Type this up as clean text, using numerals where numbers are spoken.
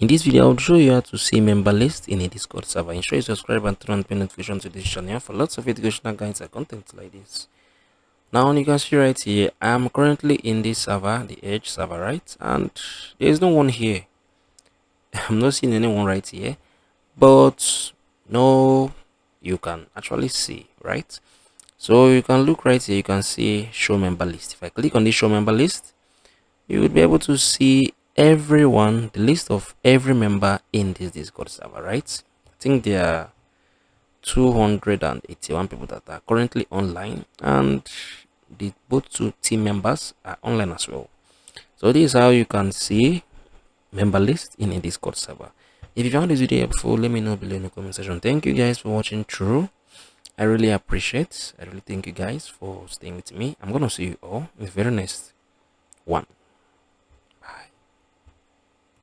In this video, I'll show you how to see member list in a Discord server. Ensure you subscribe and turn on the notification to this channel for lots of educational guides and content like this. Now, you can see right here, I am currently in this server, the Edge server, right? And there is no one here. I'm not seeing anyone right here, but no, you can actually see, right? So you can look right here, you can see show member list. If I click on this show member list, you would be able to see everyone, the list of every member in this Discord server, right? I think there are 281 people that are currently online, and the both two team members are online as well. So this is how you can see member list in a Discord server. If you found this video helpful, let me know below in the comment section. Thank you guys for watching through. I really appreciate. I really thank you guys for staying with me. I'm gonna see you all in the very next one.